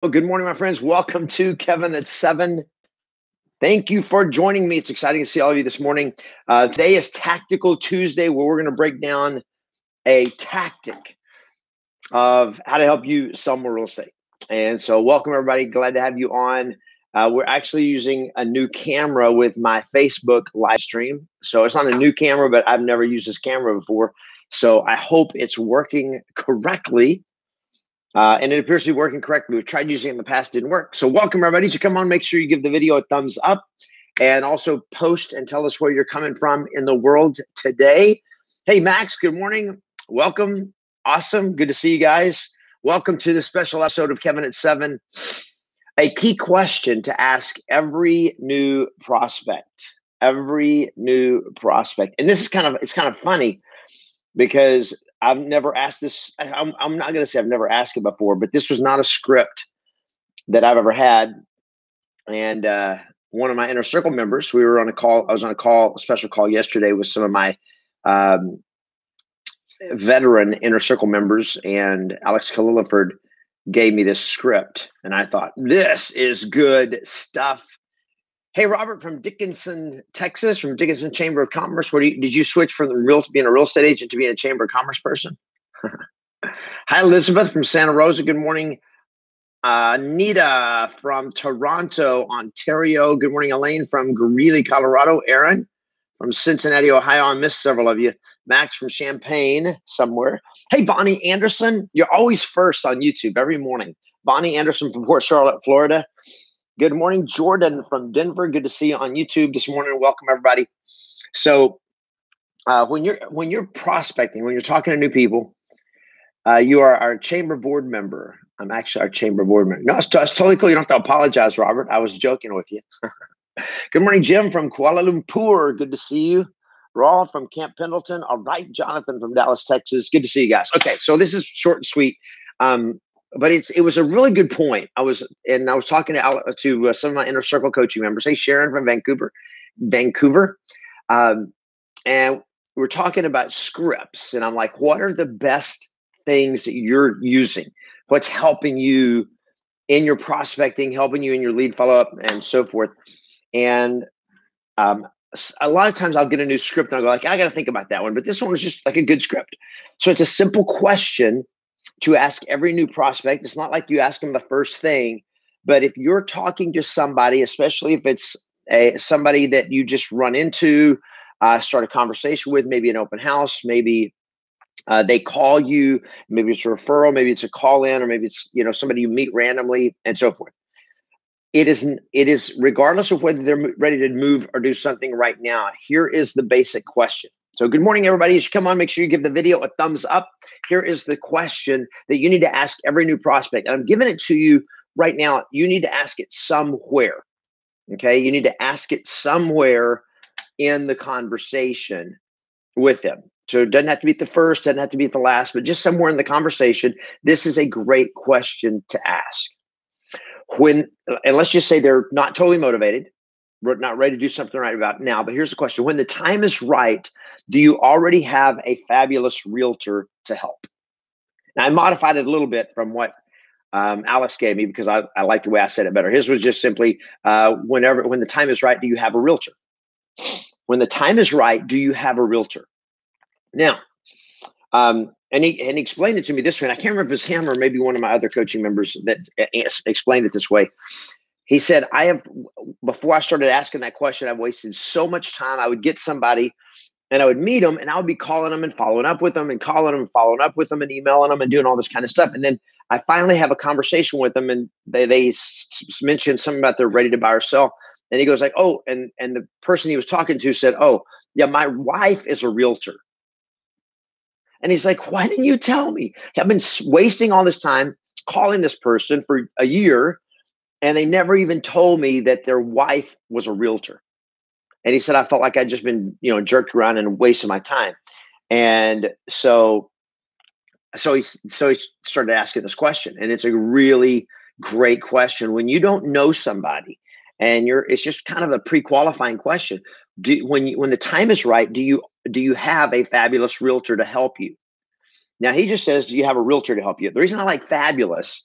Well, good morning, my friends. Welcome to Kevin at 7. Thank you for joining me. It's exciting to see all of you this morning. Today is Tactical Tuesday, where we're going to break down a tactic of how to help you sell more real estate. And so, welcome, everybody. Glad to have you on. We're actually using a new camera with my Facebook live stream. So, it's not a new camera, but I've never used this camera before. So, I hope it's working correctly. And it appears to be working correctly. We've tried using it in the past, didn't work. So welcome, everybody. So come on, make sure you give the video a thumbs up and also post and tell us where you're coming from in the world today. Hey, Max, good morning. Welcome. Awesome. Good to see you guys. Welcome to this special episode of Kevin at 7. A key question to ask every new prospect. Every new prospect. And this is it's kind of funny because I've never asked this. I'm not going to say I've never asked it before, but this was not a script that I've ever had. And one of my inner circle members, we were on a call. I was on a special call yesterday with some of my veteran inner circle members, and Alex Kaliliford gave me this script, and I thought, this is good stuff. Hey, Robert from Dickinson, Texas, from Dickinson Chamber of Commerce. Did you switch from being a real estate agent to being a Chamber of Commerce person? Hi, Elizabeth from Santa Rosa. Good morning. Nita from Toronto, Ontario. Good morning, Elaine from Greeley, Colorado. Aaron from Cincinnati, Ohio. I missed several of you. Max from Champaign somewhere. Hey, Bonnie Anderson. You're always first on YouTube every morning. Bonnie Anderson from Port Charlotte, Florida. Good morning, Jordan from Denver. Good to see you on YouTube this morning. Welcome, everybody. So when you're prospecting, when you're talking to new people, you are our chamber board member. I'm actually our chamber board member. No, it's totally cool. You don't have to apologize, Robert. I was joking with you. Good morning, Jim from Kuala Lumpur. Good to see you. Raw from Camp Pendleton. All right, Jonathan from Dallas, Texas. Good to see you guys. Okay, so this is short and sweet. But it was a really good point. I was talking to some of my inner circle coaching members. Hey, Sharon from Vancouver, and we're talking about scripts. And I'm like, what are the best things that you're using? What's helping you in your prospecting, helping you in your lead follow up, and so forth. And a lot of times I'll get a new script and I'll go like, I got to think about that one. But this one was just like a good script. So it's a simple question to ask every new prospect. It's not like you ask them the first thing, but if you're talking to somebody, especially if it's somebody that you just run into, start a conversation with, maybe an open house, maybe they call you, maybe it's a referral, maybe it's a call in, or maybe it's somebody you meet randomly, and so forth. It is regardless of whether they're ready to move or do something right now. Here is the basic question. So good morning, everybody. As you come on, make sure you give the video a thumbs up. Here is the question that you need to ask every new prospect. And I'm giving it to you right now. You need to ask it somewhere. Okay. You need to ask it somewhere in the conversation with them. So it doesn't have to be at the first, doesn't have to be at the last, but just somewhere in the conversation. This is a great question to ask. And let's just say they're not totally motivated, not ready to do something right about now. But here's the question. When the time is right, do you already have a fabulous realtor to help? Now, I modified it a little bit from what Alice gave me because I like the way I said it better. His was just simply, when the time is right, do you have a realtor? When the time is right, do you have a realtor? Now, and he explained it to me this way, and I can't remember if it's him or maybe one of my other coaching members that explained it this way. He said, before I started asking that question, I've wasted so much time. I would get somebody and I would meet them and I would be calling them and following up with them and calling them and following up with them and emailing them and doing all this kind of stuff. And then I finally have a conversation with them and they mentioned something about they're ready to buy or sell. And he goes like, oh, and the person he was talking to said, oh, yeah, my wife is a realtor. And he's like, why didn't you tell me? I've been wasting all this time calling this person for a year, and they never even told me that their wife was a realtor. And he said, I felt like I'd just been, jerked around and wasting my time. And so he started asking this question, and it's a really great question. When you don't know somebody, and it's just kind of a pre-qualifying question. When the time is right, do you have a fabulous realtor to help you? Now, he just says, do you have a realtor to help you? The reason I like fabulous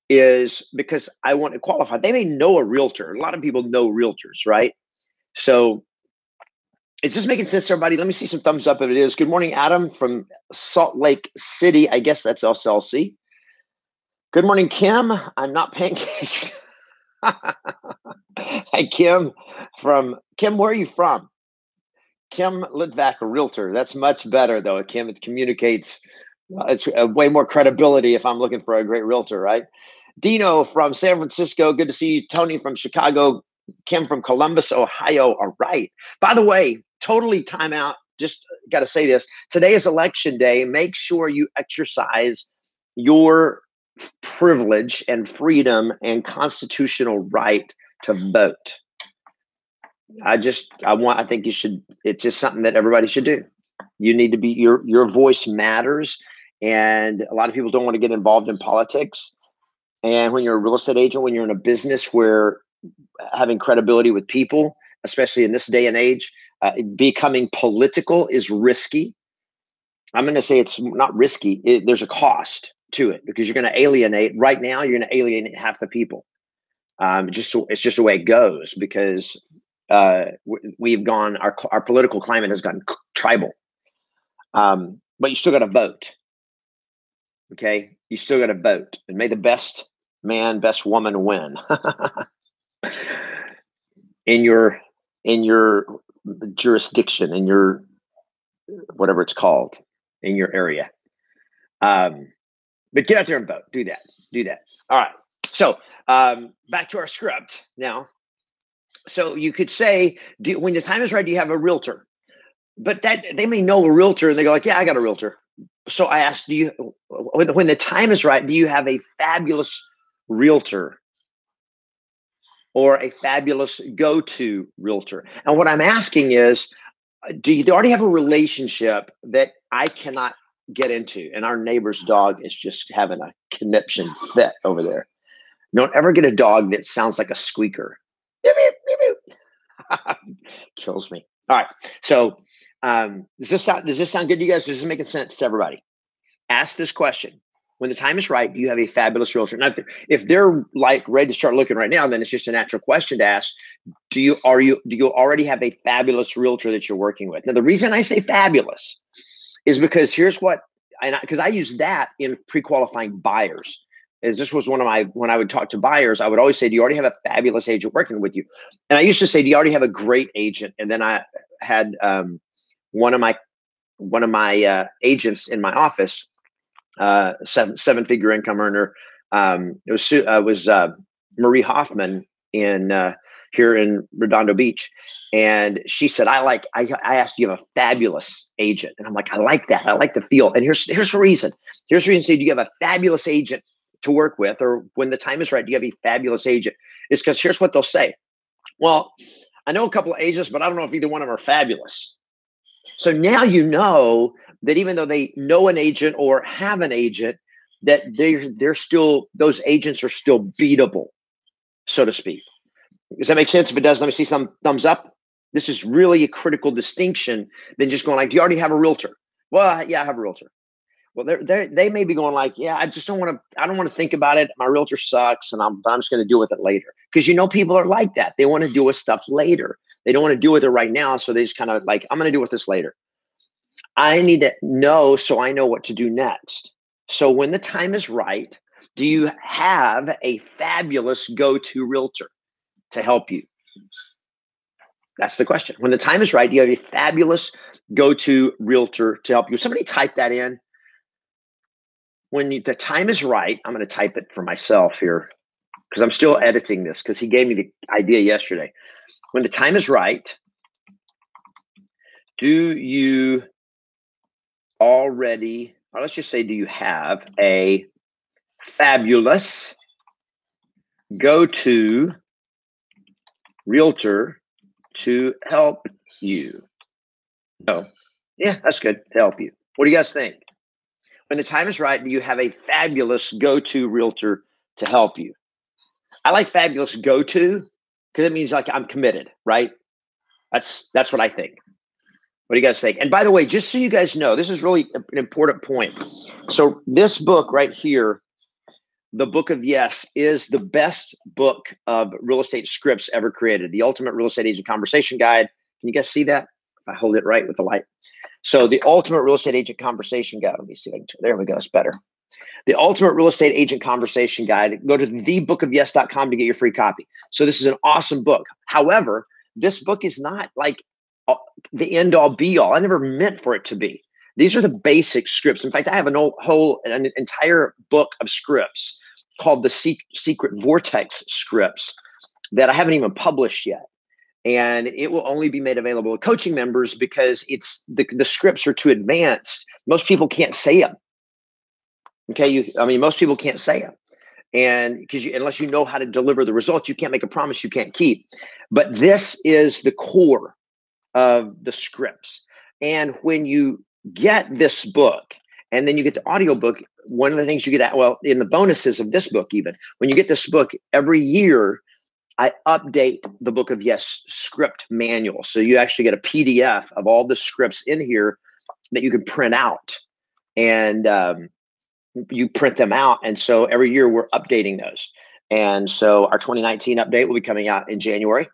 is because I want to qualify. They may know a realtor. A lot of people know realtors, right? So is this making sense to everybody? Let me see some thumbs up if it is. Good morning, Adam from Salt Lake City. I guess that's SLC. Good morning, Kim. I'm not pancakes. Hi, Kim. Kim, where are you from? Kim Litvak, a realtor. That's much better, though. Kim, it communicates. It's way more credibility if I'm looking for a great realtor, right? Dino from San Francisco. Good to see you. Tony from Chicago. Kim from Columbus, Ohio. All right. By the way, totally time out. Just got to say this. Today is election day. Make sure you exercise your privilege and freedom and constitutional right to vote. I think you should, it's just something that everybody should do. You need to be, your voice matters. And a lot of people don't want to get involved in politics. And when you're a real estate agent, when you're in a business where having credibility with people, especially in this day and age, becoming political is risky. I'm going to say it's not risky. There's a cost to it because you're going to alienate. Right now, you're going to alienate half the people. It's just the way it goes because we've gone. Our political climate has gotten tribal. But you still got to vote. Okay, you still got to vote, and may the best man, best woman win in your jurisdiction, in your whatever it's called, in your area. But get out there and vote. Do that. All right. So back to our script now. So you could say, when the time is right, do you have a realtor? But that they may know a realtor and they go like, yeah, I got a realtor. So I asked, when the time is right, do you have a fabulous realtor or a fabulous go-to realtor? And what I'm asking is, do you already have a relationship that I cannot get into? And our neighbor's dog is just having a conniption fit over there. Don't ever get a dog that sounds like a squeaker. Kills me. All right. So does this sound good to you guys? Does this make sense to everybody? Ask this question. When the time is right, do you have a fabulous realtor? Now, if they're like ready to start looking right now, then it's just a natural question to ask. Do you already have a fabulous realtor that you're working with? Now, the reason I say fabulous is because because I use that in pre-qualifying buyers. As this was when I would talk to buyers, I would always say, do you already have a fabulous agent working with you? And I used to say, do you already have a great agent? And then I had one of my agents in my office, seven-figure income earner. It was Marie Hoffman here in Redondo Beach. And she said, I asked, you have a fabulous agent. And I'm like, I like that. I like the feel. And here's the reason. Here's the reason. So do you have a fabulous agent to work with? Or when the time is right, do you have a fabulous agent? It's because here's what they'll say. Well, I know a couple of agents, but I don't know if either one of them are fabulous. So now you know that even though they know an agent or have an agent, that they're still, those agents are still beatable, so to speak. Does that make sense? If it does, let me see some thumbs up. This is really a critical distinction than just going like, do you already have a realtor? Well, yeah, I have a realtor. Well, they may be going like, yeah, I don't want to think about it. My realtor sucks, and I'm just going to deal with it later. Because people are like that. They want to deal with stuff later. They don't want to deal with it right now. So they just kind of like, I'm going to deal with this later. I need to know so I know what to do next. So when the time is right, do you have a fabulous go-to realtor to help you? That's the question. When the time is right, do you have a fabulous go-to realtor to help you? Somebody type that in. When the time is right, I'm going to type it for myself here because I'm still editing this because he gave me the idea yesterday. When the time is right, do you already, or let's just say, do you have a fabulous go-to realtor to help you? Oh, yeah, that's good, to help you. What do you guys think? When the time is right, do you have a fabulous go-to realtor to help you? I like fabulous go-to because it means like I'm committed, right? That's what I think. What do you guys think? And by the way, just so you guys know, this is really an important point. So this book right here, The Book of Yes is the best book of real estate scripts ever created. The Ultimate Real Estate Agent Conversation Guide. Can you guys see that? If I hold it right with the light. So the Ultimate Real Estate Agent Conversation Guide. Let me see if I can, there we go, it's better. The Ultimate Real Estate Agent Conversation Guide. Go to thebookofyes.com to get your free copy. So this is an awesome book. However, this book is not like the end all be all. I never meant for it to be. These are the basic scripts. In fact, I have an entire book of scripts called the Secret Vortex scripts that I haven't even published yet. And it will only be made available to coaching members because it's the scripts are too advanced. Most people can't say them. Okay, most people can't say them. And because unless you know how to deliver the results, you can't make a promise you can't keep. But this is the core of the scripts. And when you get this book and then you get the audiobook, one of the things you get in the bonuses of this book, even when you get this book every year, I update the Book of Yes script manual. So you actually get a PDF of all the scripts in here that you can print out, and you print them out. And so every year we're updating those. And so our 2019 update will be coming out in January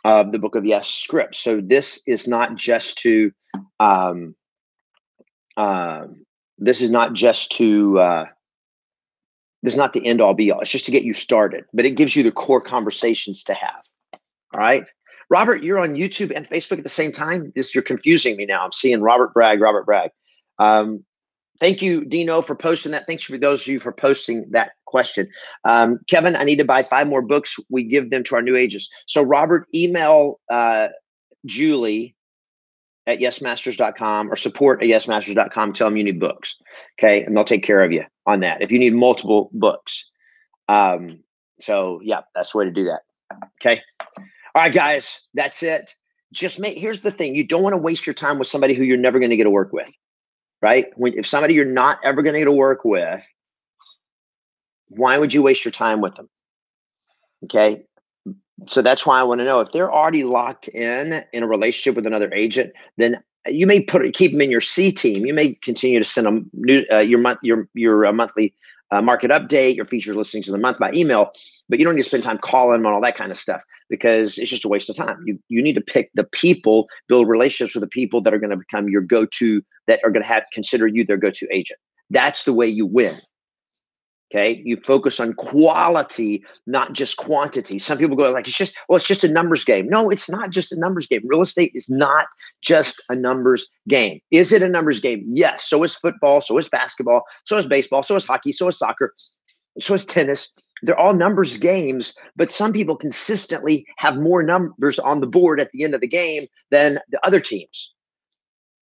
of the Book of Yes scripts. So this is not just to this is not the end all be all. It's just to get you started, but it gives you the core conversations to have. All right. Robert, you're on YouTube and Facebook at the same time. You're confusing me now. I'm seeing Robert Bragg. Thank you, Dino, for posting that. Thanks for those of you for posting that question. Kevin, I need to buy 5 more books. We give them to our new agents. So Robert, email Julie at yesmasters.com or support at yesmasters.com. Tell them you need books. Okay. And they'll take care of you on that if you need multiple books. So yeah, that's the way to do that. Okay. All right, guys, that's it. Here's the thing. You don't want to waste your time with somebody who you're never going to get to work with, right? If somebody you're not ever going to get to work with, why would you waste your time with them? Okay. So that's why I want to know if they're already locked in a relationship with another agent, then you may keep them in your C team. You may continue to send them your monthly market update, your featured listings of the month by email, but you don't need to spend time calling them on all that kind of stuff because it's just a waste of time. You need to pick the people, build relationships with the people that are going to become your go-to, that are going to consider you their go-to agent. That's the way you win. Okay, you focus on quality, not just quantity. Some people go like, it's just a numbers game. No, it's not just a numbers game. Real estate is not just a numbers game. Is it a numbers game? Yes. So is football. So is basketball. So is baseball. So is hockey. So is soccer. So is tennis. They're all numbers games, but some people consistently have more numbers on the board at the end of the game than the other teams.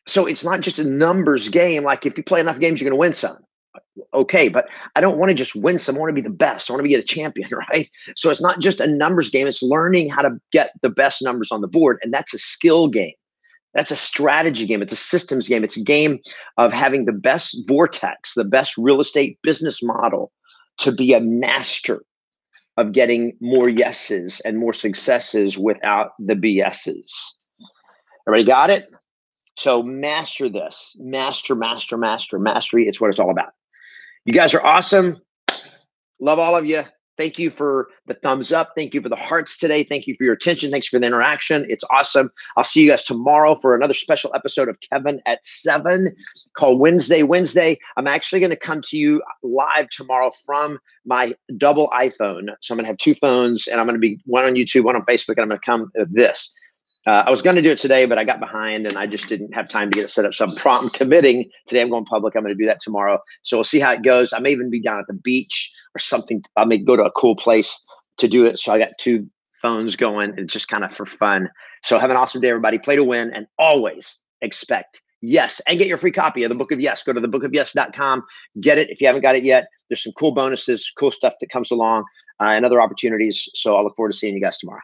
So it's not just a numbers game. Like if you play enough games, you're going to win some. Okay, but I don't want to just win some. I want to be the best. I want to be a champion, right? So it's not just a numbers game. It's learning how to get the best numbers on the board. And that's a skill game. That's a strategy game. It's a systems game. It's a game of having the best vortex, the best real estate business model to be a master of getting more yeses and more successes without the BSs. Everybody got it? So master this. Mastery. It's what it's all about. You guys are awesome. Love all of you. Thank you for the thumbs up. Thank you for the hearts today. Thank you for your attention. Thanks for the interaction. It's awesome. I'll see you guys tomorrow for another special episode of Kevin at 7 called Wednesday. I'm actually going to come to you live tomorrow from my double iPhone. So I'm going to have 2 phones, and I'm going to be one on YouTube, one on Facebook, and I'm going to come with this. I was going to do it today, but I got behind and I just didn't have time to get it set up. So I'm committing today. I'm going public. I'm going to do that tomorrow. So we'll see how it goes. I may even be down at the beach or something. I may go to a cool place to do it. So I got 2 phones going and just kind of for fun. So have an awesome day, everybody. Play to win and always expect yes. And get your free copy of the Book of Yes. Go to thebookofyes.com. Get it if you haven't got it yet. There's some cool bonuses, cool stuff that comes along and other opportunities. So I'll look forward to seeing you guys tomorrow.